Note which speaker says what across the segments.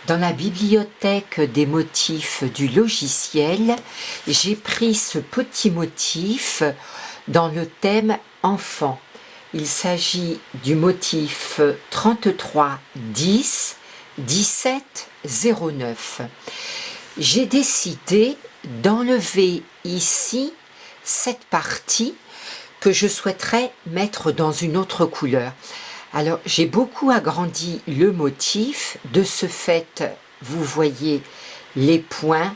Speaker 1: Dans la bibliothèque des motifs du logiciel, j'ai pris ce petit motif dans le thème enfant. Il s'agit du motif 33 10 17 09. J'ai décidé d'enlever ici cette partie que je souhaiterais mettre dans une autre couleur. Alors, j'ai beaucoup agrandi le motif. De ce fait, vous voyez les points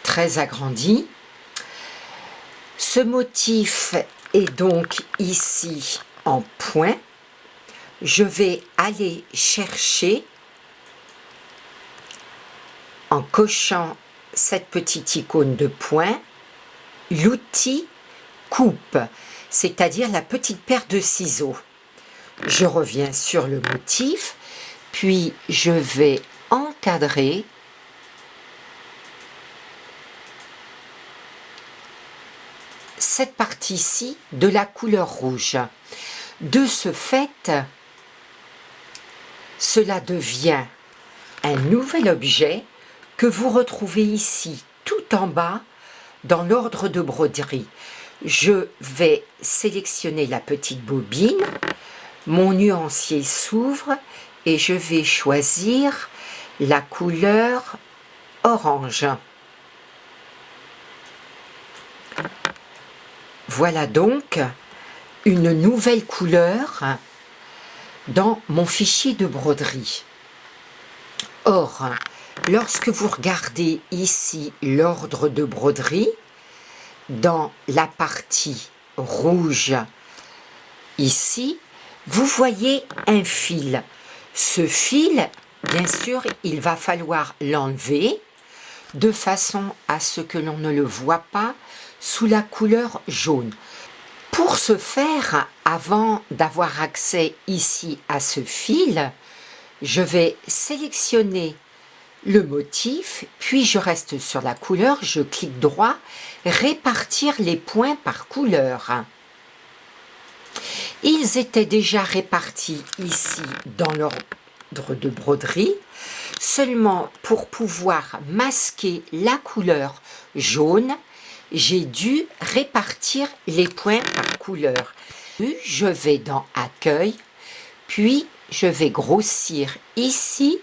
Speaker 1: très agrandis. Ce motif est donc ici en point. Je vais aller chercher, en cochant cette petite icône de point, l'outil coupe, c'est-à-dire la petite paire de ciseaux. Je reviens sur le motif, puis je vais encadrer cette partie-ci de la couleur rouge. De ce fait, cela devient un nouvel objet que vous retrouvez ici tout en bas dans l'ordre de broderie. Je vais sélectionner la petite bobine. Mon nuancier s'ouvre et je vais choisir la couleur orange. Voilà donc une nouvelle couleur dans mon fichier de broderie. Or, lorsque vous regardez ici l'ordre de broderie, dans la partie rouge ici, vous voyez un fil. Ce fil, bien sûr, il va falloir l'enlever de façon à ce que l'on ne le voit pas sous la couleur jaune. Pour ce faire, avant d'avoir accès ici à ce fil, je vais sélectionner le motif, puis je reste sur la couleur, je clique droit, répartir les points par couleur. Ils étaient déjà répartis ici dans l'ordre de broderie. Seulement pour pouvoir masquer la couleur jaune, j'ai dû répartir les points par couleur. Je vais dans Accueil, puis je vais grossir ici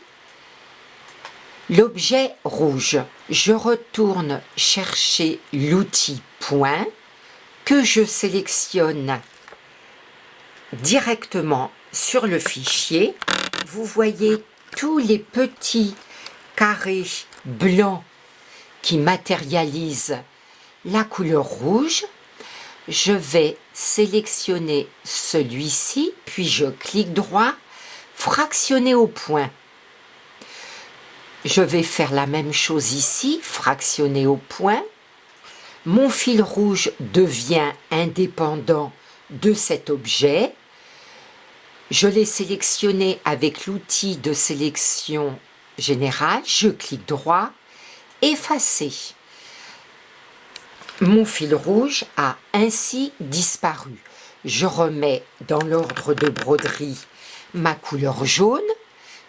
Speaker 1: l'objet rouge. Je retourne chercher l'outil point que je sélectionne directement sur le fichier. Vous voyez tous les petits carrés blancs qui matérialisent la couleur rouge. Je vais sélectionner celui-ci, puis je clique droit, fractionner au point. Je vais faire la même chose ici, fractionner au point. Mon fil rouge devient indépendant de cet objet. Je l'ai sélectionné avec l'outil de sélection générale. Je clique droit, effacer. Mon fil rouge a ainsi disparu. Je remets dans l'ordre de broderie ma couleur jaune.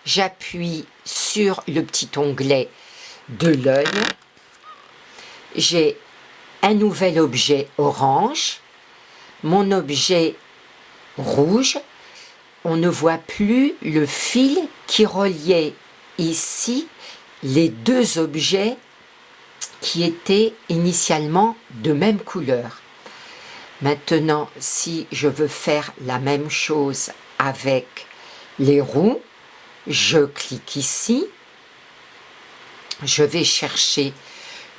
Speaker 1: J'appuie sur le petit onglet de l'œil. J'ai un nouvel objet orange. Mon objet rouge. On ne voit plus le fil qui reliait ici les deux objets qui étaient initialement de même couleur. Maintenant, si je veux faire la même chose avec les roues, je clique ici, je vais chercher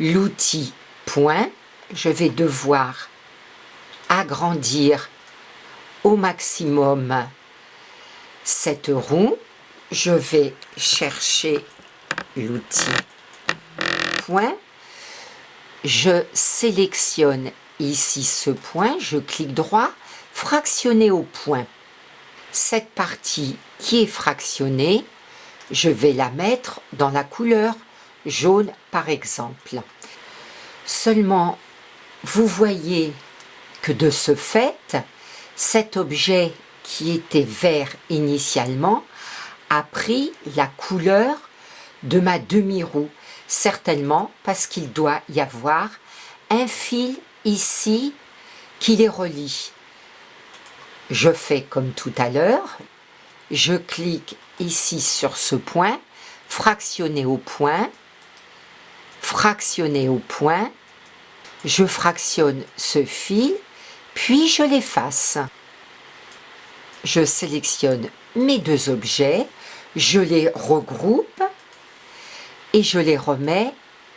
Speaker 1: l'outil point, je vais devoir agrandir au maximum cette roue, je vais chercher l'outil point, je sélectionne ici ce point, je clique droit, fractionner au point. Cette partie qui est fractionnée, je vais la mettre dans la couleur jaune par exemple. Seulement, vous voyez que de ce fait, cet objet qui était vert initialement a pris la couleur de ma demi-roue, certainement parce qu'il doit y avoir un fil ici qui les relie. Je fais comme tout à l'heure, je clique ici sur ce point, fractionner au point, je fractionne ce fil, puis je l'efface. Je sélectionne mes deux objets, je les regroupe et je les remets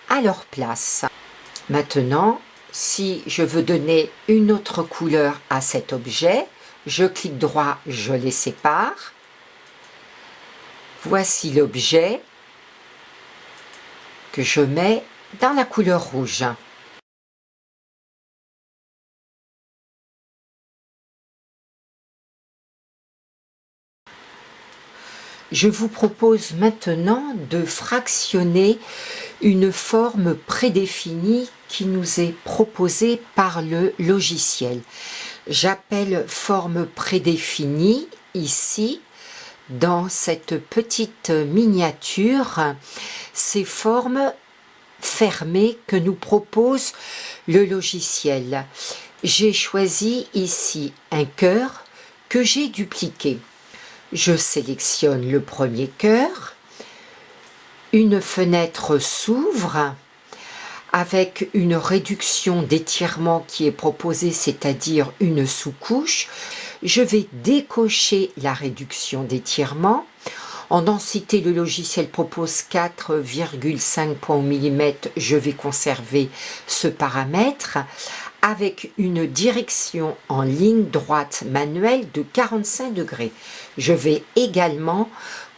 Speaker 1: à leur place. Maintenant, si je veux donner une autre couleur à cet objet, je clique droit, je les sépare. Voici l'objet que je mets dans la couleur rouge. Je vous propose maintenant de fractionner une forme prédéfinie qui nous est proposée par le logiciel. J'appelle forme prédéfinie ici, dans cette petite miniature, ces formes fermées que nous propose le logiciel. J'ai choisi ici un cœur que j'ai dupliqué. Je sélectionne le premier cœur, une fenêtre s'ouvre avec une réduction d'étirement qui est proposée, c'est-à-dire une sous-couche. Je vais décocher la réduction d'étirement. En densité, le logiciel propose 4,5 points au millimètre. Je vais conserver ce paramètre avec une direction en ligne droite manuelle de 45 degrés. Je vais également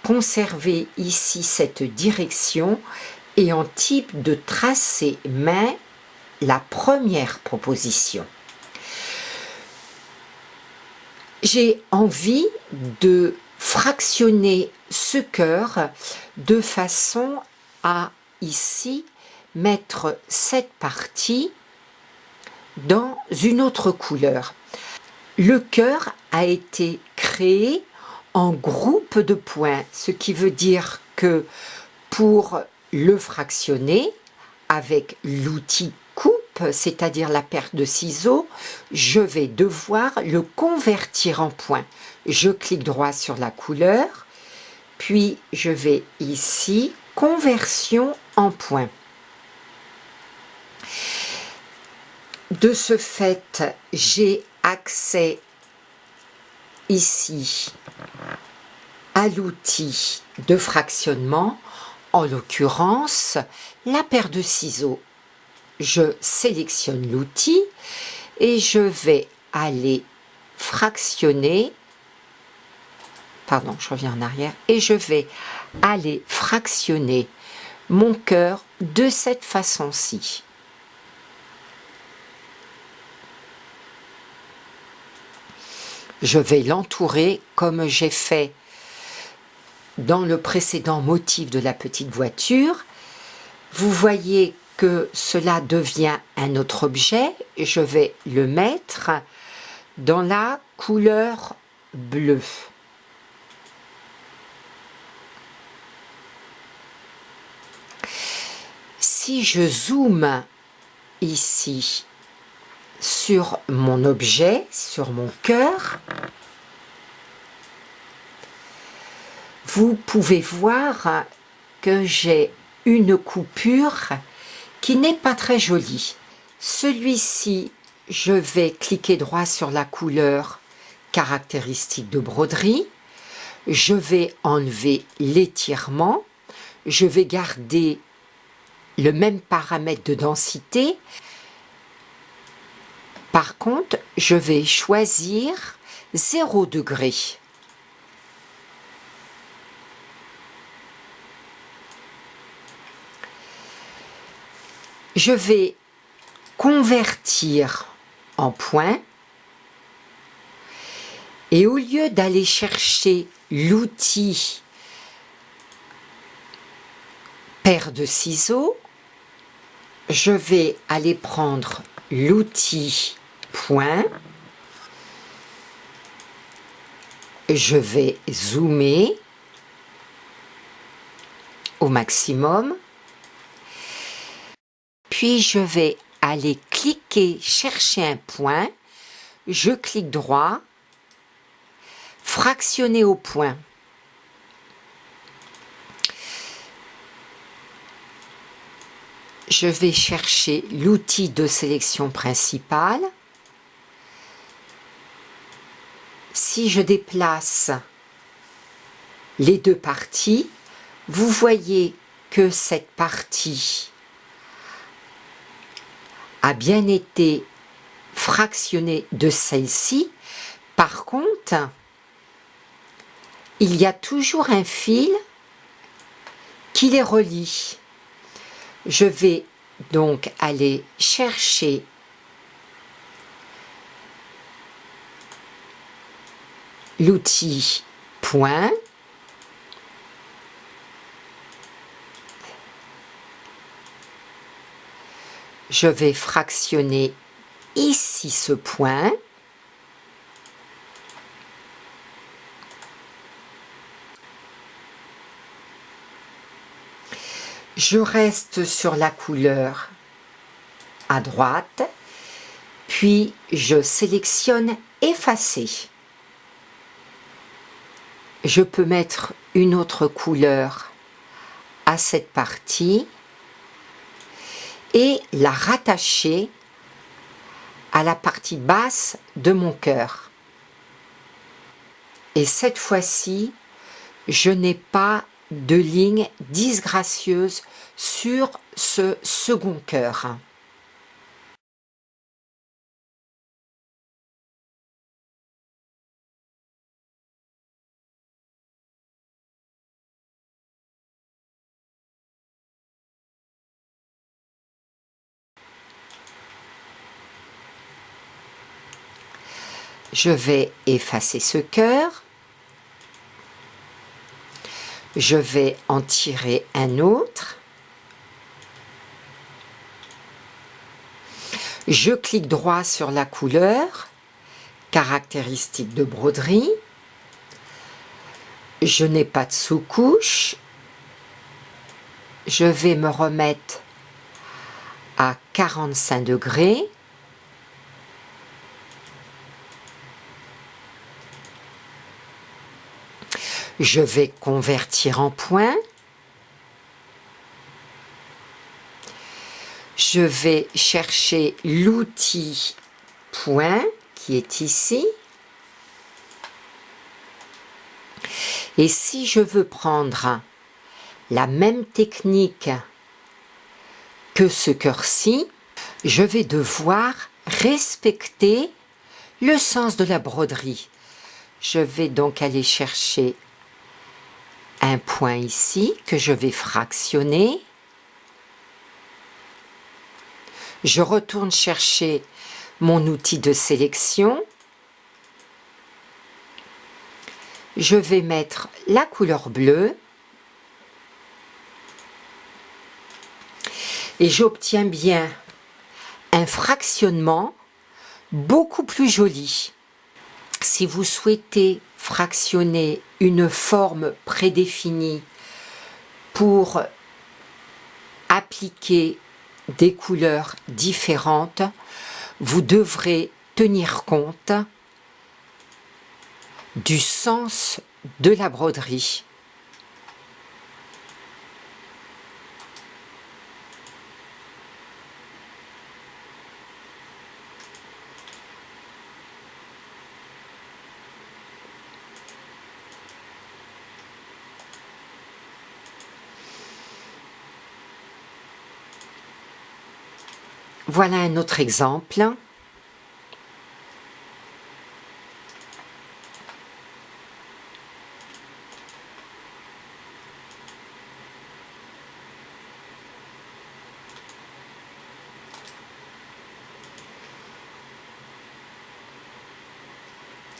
Speaker 1: conserver ici cette direction et en type de tracé main, la première proposition. J'ai envie de fractionner ce cœur de façon à ici mettre cette partie dans une autre couleur. Le cœur a été créé en groupe de points, ce qui veut dire que pour le fractionner avec l'outil coupe, c'est-à-dire la paire de ciseaux, je vais devoir le convertir en points. Je clique droit sur la couleur, puis je vais ici, conversion en points. De ce fait, j'ai accès ici à l'outil de fractionnement, en l'occurrence la paire de ciseaux. Je sélectionne l'outil et je vais aller fractionner, pardon, je reviens en arrière, et je vais aller fractionner mon cœur de cette façon-ci. Je vais l'entourer comme j'ai fait dans le précédent motif de la petite voiture. Vous voyez que cela devient un autre objet. Je vais le mettre dans la couleur bleue. Si je zoome ici sur mon objet, sur mon cœur, vous pouvez voir que j'ai une coupure qui n'est pas très jolie. Celui-ci, je vais cliquer droit sur la couleur caractéristique de broderie. Je vais enlever l'étirement. Je vais garder le même paramètre de densité. Par contre, je vais choisir 0 degré. Je vais convertir en points et au lieu d'aller chercher l'outil paire de ciseaux, je vais aller prendre l'outil point, je vais zoomer au maximum. Puis je vais aller cliquer, chercher un point. Je clique droit, fractionner au point. Je vais chercher l'outil de sélection principale. Si je déplace les deux parties, vous voyez que cette partie a bien été fractionnée de celle-ci. Par contre, il y a toujours un fil qui les relie. Je vais donc aller chercher l'outil point. Je vais fractionner ici ce point. Je reste sur la couleur à droite, puis je sélectionne effacer. Je peux mettre une autre couleur à cette partie et la rattacher à la partie basse de mon cœur. Et cette fois-ci, je n'ai pas de ligne disgracieuse sur ce second cœur. Je vais effacer ce cœur. Je vais en tirer un autre. Je clique droit sur la couleur, caractéristique de broderie. Je n'ai pas de sous-couche. Je vais me remettre à 45 degrés. Je vais convertir en point. Je vais chercher l'outil point qui est ici. Et si je veux prendre la même technique que ce cœur-ci, je vais devoir respecter le sens de la broderie. Je vais donc aller chercher un point ici que je vais fractionner. Je retourne chercher mon outil de sélection. Je vais mettre la couleur bleue. Et j'obtiens bien un fractionnement beaucoup plus joli. Si vous souhaitez fractionner une forme prédéfinie pour appliquer des couleurs différentes, vous devrez tenir compte du sens de la broderie. Voilà un autre exemple.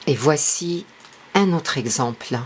Speaker 1: Et voici un autre exemple.